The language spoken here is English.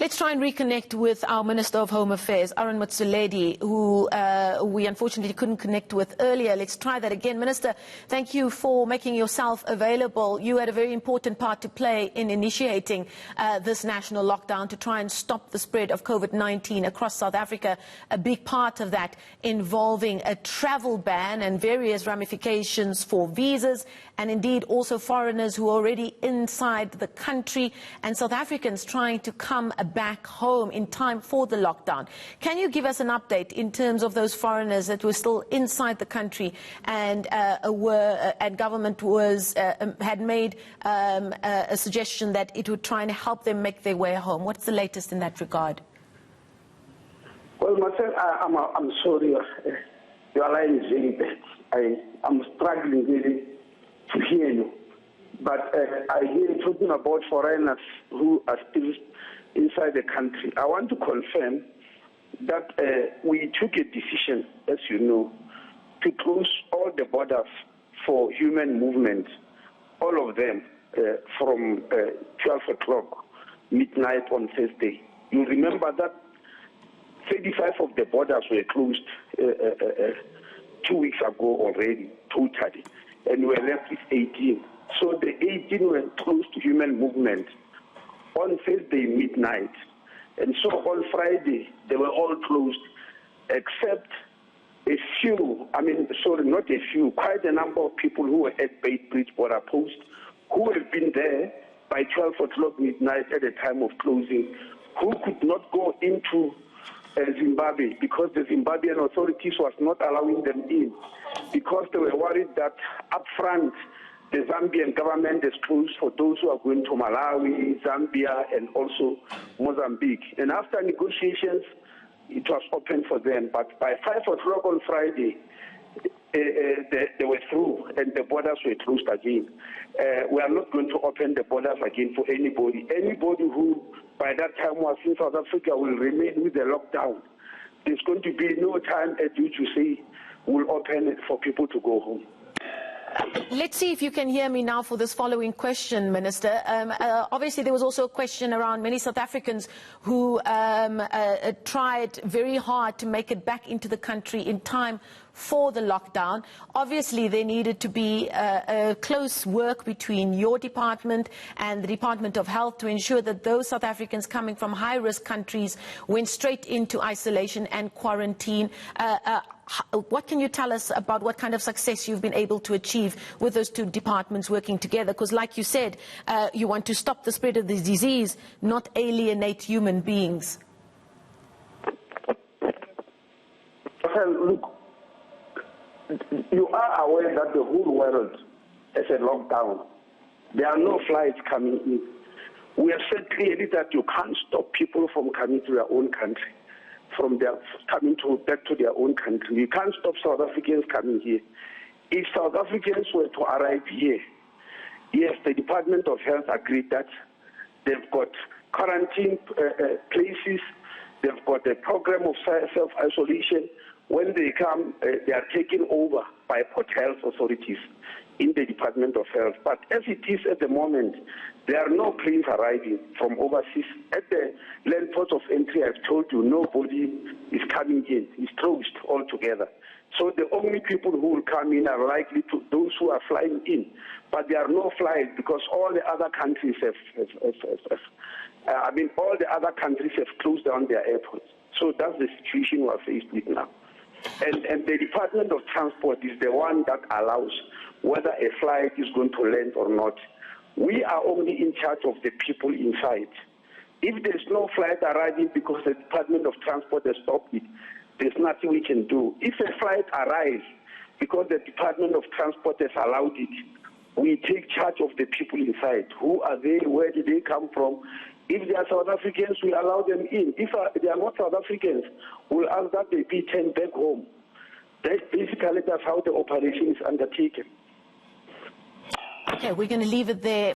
Let's try and reconnect with our Minister of Home Affairs, Motsoaledi, who we unfortunately couldn't connect with earlier. Let's try that again. Minister, thank you for making yourself available. You had a very important part to play in initiating this national lockdown to try and stop the spread of COVID-19 across South Africa. A big part of that involving a travel ban and various ramifications for visas, and indeed also foreigners who are already inside the country and South Africans trying to come back home in time for the lockdown. Can you give us an update in terms of those foreigners that were still inside the country and government had made a suggestion that it would try and help them make their way home? What's the latest in that regard? Well, myself, I'm sorry. Your line is very bad. I'm struggling really to hear you. But I hear you talking about foreigners who are still inside the country. I want to confirm that we took a decision, as you know, to close all the borders for human movement, all of them, from 12 o'clock midnight on Thursday. You remember that 35 of the borders were closed 2 weeks ago already, totally, and we were left with 18. So the 18 were closed to human movement on Thursday midnight. And so on Friday, they were all closed, except a few, not a few, quite a number of people who were at Beitbridge border post, who have been there by 12 o'clock midnight at the time of closing, who could not go into Zimbabwe because the Zimbabwean authorities was not allowing them in because they were worried that up front the Zambian government is closed for those who are going to Malawi, Zambia, and also Mozambique. And after negotiations, it was open for them. But by 5 o'clock on Friday, they were through and the borders were closed again. We are not going to open the borders again for anybody. Anybody who by that time was in South Africa will remain with the lockdown. There's going to be no time at which you say we'll open it for people to go home. Let's see if you can hear me now for this following question, Minister. Obviously, there was also a question around many South Africans who tried very hard to make it back into the country in time for the lockdown. Obviously, there needed to be a close work between your department and the Department of Health to ensure that those South Africans coming from high-risk countries went straight into isolation and quarantine. What can you tell us about what kind of success you've been able to achieve with those two departments working together? Because like you said, you want to stop the spread of the disease, not alienate human beings. Well, look, you are aware that the whole world is a lockdown. There are no flights coming in. We have said clearly that you can't stop people from coming to their own country, from their coming back to their own country. You can't stop South Africans coming here. If South Africans were to arrive here, yes, the Department of Health agreed that they've got quarantine places, they've got a program of self-isolation. When they come, they are taken over by Port Health authorities in the Department of Health. But as it is at the moment, there are no planes arriving from overseas. At the land port of entry, I've told you, nobody is coming in. It's closed altogether. So the only people who will come in are likely to those who are flying in. But there are no flights because all the other countries all the other countries have closed down their airports. So that's the situation we're faced with now. And the Department of Transport is the one that allows whether a flight is going to land or not. We are only in charge of the people inside. If there's no flight arriving because the Department of Transport has stopped it, there's nothing we can do. If a flight arrives because the Department of Transport has allowed it, we take charge of the people inside. Who are they? Where did they come from? If they are South Africans, we allow them in. If they are not South Africans, we'll ask that they be sent back home. That's how the operation is undertaken. Okay, we're going to leave it there.